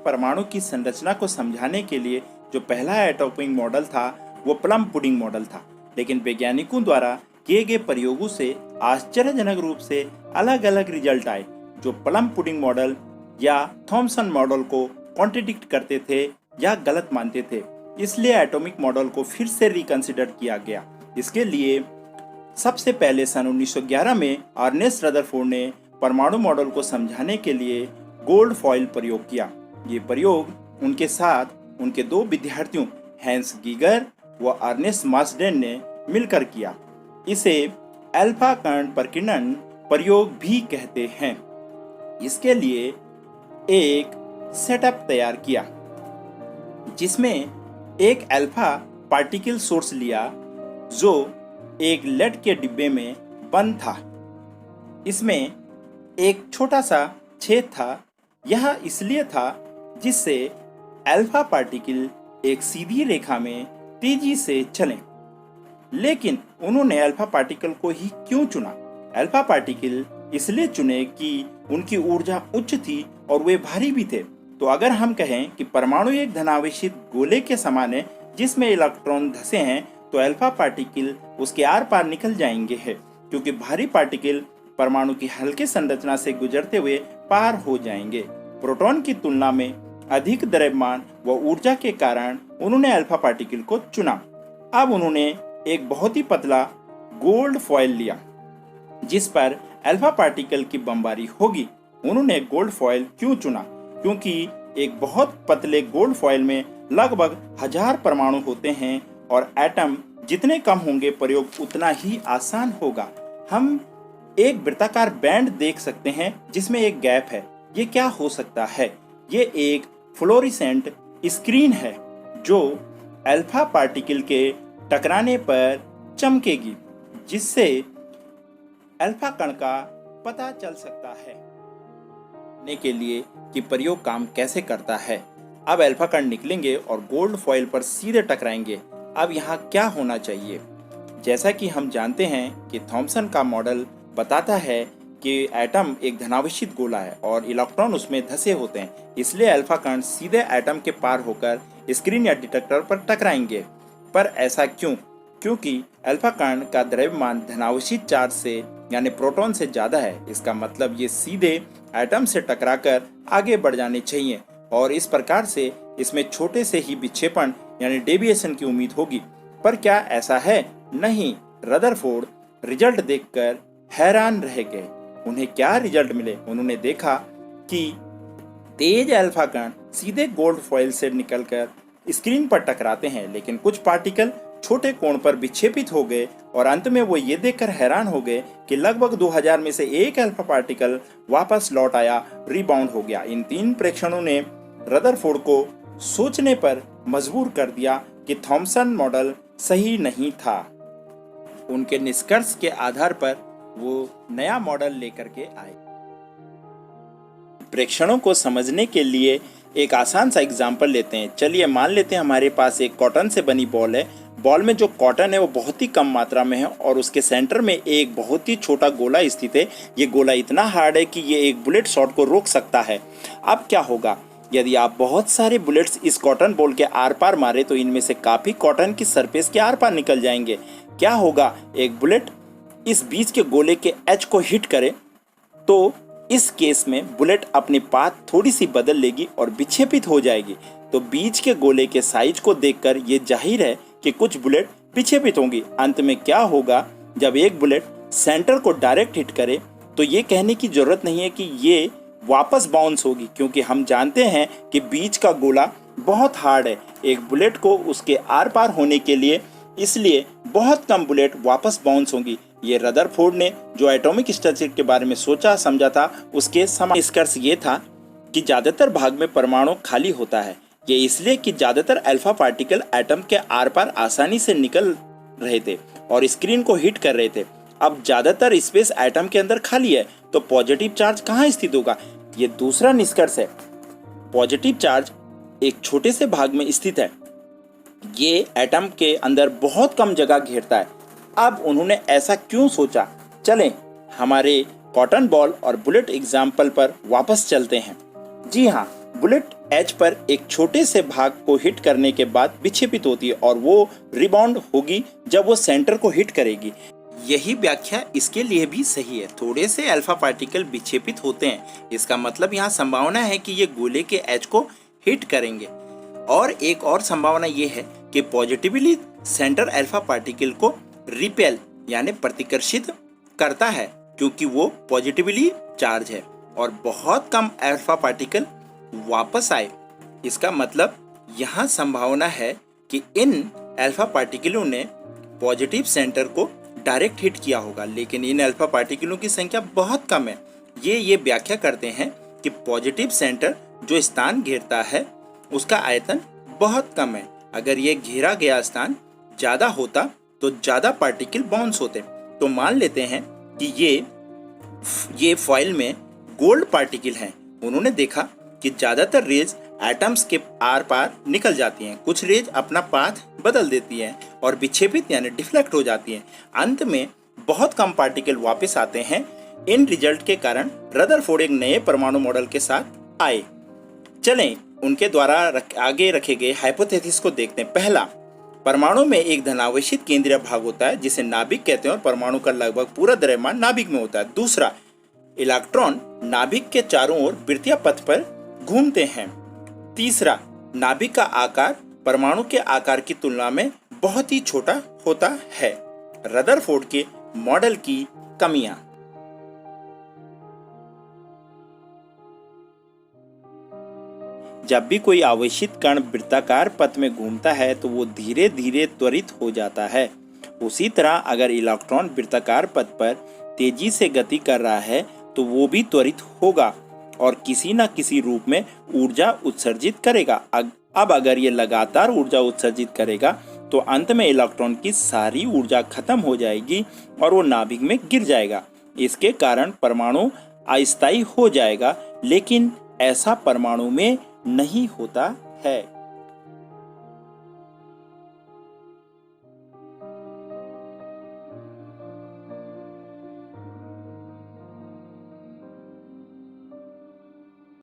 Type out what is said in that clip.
परमाणु की संरचना को समझाने के लिए जो पहला एटॉमिक मॉडल था वो प्लम पुडिंग मॉडल था, लेकिन वैज्ञानिकों द्वारा किए गए प्रयोगों से आश्चर्यजनक रूप से अलग अलग रिजल्ट आए जो प्लम पुडिंग मॉडल या थॉमसन मॉडल को कॉन्ट्रडिक्ट करते थे या गलत मानते थे। इसलिए एटॉमिक मॉडल को फिर से रिकंसिडर किया गया। इसके लिए सबसे पहले सन 1911 में अर्नेस्ट रदरफोर्ड ने परमाणु मॉडल को समझाने के लिए गोल्ड फॉइल प्रयोग किया। ये प्रयोग उनके साथ उनके दो विद्यार्थियों हैंस गीगर व अर्नेस्ट मार्सडेन ने मिलकर किया। इसे अल्फा कण प्रकीर्णन प्रयोग भी कहते हैं। इसके लिए एक सेटअप तैयार किया जिसमें एक अल्फा पार्टिकल सोर्स लिया जो एक लेड के डिब्बे में बंद था। इसमें एक छोटा सा छेद था। यह इसलिए था जिससे अल्फा पार्टिकल एक सीधी रेखा में तेजी से चलें। लेकिन उन्होंने अल्फा पार्टिकल को ही क्यों चुना? अल्फा पार्टिकल इसलिए चुने कि उनकी ऊर्जा उच्च थी और वे भारी भी थे। तो अगर हम कहें कि परमाणु एक धनावेशित गोले के समान है जिसमें इलेक्ट्रॉन धंसे हैं, तो अल्फा पार्टिकल उसके आर पार निकल जाएंगे है, क्योंकि भारी पार्टिकल परमाणु की हल्की संरचना से गुजरते हुए पार हो जाएंगे। प्रोटॉन की तुलना में अधिक द्रव्यमान व ऊर्जा के कारण उन्होंने अल्फा पार्टिकल को चुना। अब उन्होंने एक बहुत ही पतला गोल्ड फॉइल लिया जिस पर अल्फा पार्टिकल की बमबारी होगी। उन्होंने गोल्ड फॉइल क्यों चुना? क्योंकि एक बहुत पतले गोल्ड फॉइल में लगभग 1000 परमाणु होते हैं और एटम जितने कम होंगे प्रयोग उतना ही आसान होगा। हम एक वृत्ताकार बैंड देख सकते हैं जिसमें एक गैप है। ये क्या हो सकता है? ये एक फ्लोरिसेंट स्क्रीन है जो अल्फा पार्टिकल के टकराने पर चमकेगी, जिससे अल्फा कण का पता चल सकता है के लिए कि प्रयोग काम कैसे करता है। अब अल्फा कण निकलेंगे और गोल्ड फॉइल पर सीधे टकराएंगे। अब यहाँ क्या होना चाहिए? जैसा कि हम जानते हैं कि थॉमसन का मॉडल बताता है कि एटम एक धनावेशित गोला है और इलेक्ट्रॉन उसमें धंसे होते हैं, इसलिए अल्फा कण सीधे एटम के पार होकर स्क्रीन या डिटेक्टर पर टकराएंगे। पर ऐसा क्यों? क्योंकि अल्फा कण का द्रव्यमान धनावेशित चार्ज से यानी प्रोटॉन से ज्यादा है। इसका मतलब ये सीधे एटम से टकराकर आगे बढ़ जाने चाहिए और इस प्रकार से इसमें छोटे से ही विक्षेपण यानी डेविएशन की उम्मीद होगी। पर क्या ऐसा है? नहीं। रदरफोर्ड रिजल्ट देखकर हैरान रह गए। उन्हें क्या रिजल्ट मिले? उन्होंने देखा कि तेज अल्फा कण सीधे गोल्ड फॉइल से निकलकर स्क्रीन पर टकराते हैं, लेकिन कुछ पार्टिकल छोटे कोण पर विक्षेपित हो गए और अंत में वो ये देखकर हैरान हो गए कि लगभग 2000 में से एक अल्फा पार्टिकल वापस लौट आया, रिबाउंड हो गया। इन 3 प्रेक्षणों ने रदरफोर्ड को सोचने पर मजबूर कर दिया कि थॉमसन मॉडल सही नहीं था। उनके निष्कर्ष के आधार पर वो नया मॉडल लेकर के आए। प्रेक्षणों को समझने के लिए एक आसान सा एग्जाम्पल लेते हैं। चलिए मान लेते हैं हमारे पास एक कॉटन से बनी बॉल है। बॉल में जो कॉटन है वो बहुत ही कम मात्रा में है और उसके सेंटर में एक बहुत ही छोटा गोला स्थित है। ये गोला इतना हार्ड है कि ये एक बुलेट शॉट को रोक सकता है। अब क्या होगा? यदि आप बहुत सारे बुलेट्स इस कॉटन बॉल के आर पार मारे तो इनमें से काफी कॉटन की सरफेस के आर पार निकल जाएंगे। क्या होगा? एक बुलेट इस बीच के गोले के एज को हिट करे तो इस केस में बुलेट अपनी पाथ थोड़ी सी बदल लेगी और विक्षेपित हो जाएगी। तो बीच के गोले के साइज को देखकर ये जाहिर है कि कुछ बुलेट विक्षेपित होंगी। अंत में क्या होगा? जब एक बुलेट सेंटर को डायरेक्ट हिट करे तो ये कहने की जरूरत नहीं है कि ये वापस बाउंस होगी, क्योंकि हम जानते हैं कि बीच का गोला बहुत हार्ड है एक बुलेट को उसके आर पार होने के लिए, इसलिए बहुत कम बुलेट वापस बाउंस होंगी। ये रदरफोर्ड ने जो एटॉमिक स्ट्रक्चर के बारे में सोचा समझा था उसके समान निष्कर्ष ये था कि ज्यादातर भाग में परमाणु खाली होता है। ये इसलिए कि ज्यादातर अल्फा पार्टिकल एटम के आर पार आसानी से निकल रहे थे और स्क्रीन को हिट कर रहे थे। अब ज्यादातर स्पेस एटम के अंदर खाली है तो पॉजिटिव चार्ज कहाँ स्थित होगा? ये दूसरा निष्कर्ष है। पॉजिटिव चार्ज एक छोटे से भाग में स्थित है। ये एटम के अंदर बहुत कम जगह घेरता है। अब उन्होंने ऐसा क्यों सोचा? चलें हमारे कॉटन बॉल और बुलेट एग्जाम्पल पर वापस चलते हैं। जी हाँ, बुलेट एज पर एक छोटे से भाग को हिट करने के बाद विक्षेपित होती है और वो रिबाउंड होगी जब वो सेंटर को हिट करेगी। यही व्याख्या इसके लिए भी सही है। थोड़े से अल्फा पार्टिकल विक्षेपित होते हैं, इसका मतलब यहाँ संभावना है कि ये गोले के एज को हिट करेंगे। और एक और संभावना ये है कि पॉजिटिवली सेंटर अल्फा पार्टिकल को रिपेल यानी प्रतिकर्षित करता है, क्योंकि वो पॉजिटिवली चार्ज है और बहुत कम अल्फा पार्टिकल वापस आए। इसका मतलब यहाँ संभावना है कि इन अल्फा पार्टिकलों ने पॉजिटिव सेंटर को डायरेक्ट हिट किया होगा, लेकिन इन अल्फा पार्टिकलों की संख्या बहुत कम है। ये व्याख्या करते हैं कि पॉजिटिव सेंटर जो स्थान घेरता है उसका आयतन बहुत कम है। अगर ये घेरा गया स्थान ज़्यादा होता तो ज़्यादा पार्टिकल बाउंस होते। तो मान लेते हैं कि ये फॉइल में गोल्ड पार्टिकल हैं। उन्होंने देखा कि ज़्यादातर रेज एटम्स के आर पार निकल जाती हैं, कुछ रेज अपना पाथ बदल देती हैं और विक्षेपित यानी डिफ्लेक्ट हो जाती हैं। अंत में बहुत कम पार्टिकल वापस आते हैं। इन रिजल्ट के कारण रदरफोर्ड एक नए परमाणु मॉडल के साथ आए। चलें उनके द्वारा आगे रखे गए हाइपोथेसिस को देखते हैं। पहला, परमाणु में एक धनावेशित केंद्रीय भाग होता है जिसे नाभिक कहते हैं और परमाणु का लगभग पूरा द्रव्यमान नाभिक में होता है। दूसरा, इलेक्ट्रॉन नाभिक के चारों ओर वृत्तीय पथ पर घूमते हैं। तीसरा, नाभिक का आकार परमाणु के आकार की तुलना में बहुत ही छोटा होता है। रदरफोर्ड के मॉडल की कमियां। जब भी कोई आवेशित कण वृत्ताकार पथ में घूमता है तो वो धीरे धीरे त्वरित हो जाता है। उसी तरह अगर इलेक्ट्रॉन वृत्ताकार पथ पर तेजी से गति कर रहा है तो वो भी त्वरित होगा और किसी न किसी रूप में ऊर्जा उत्सर्जित करेगा। अब अगर ये लगातार ऊर्जा उत्सर्जित करेगा तो अंत में इलेक्ट्रॉन की सारी ऊर्जा खत्म हो जाएगी और वो नाभिक में गिर जाएगा। इसके कारण परमाणु अस्थायी हो जाएगा, लेकिन ऐसा परमाणु में नहीं होता है।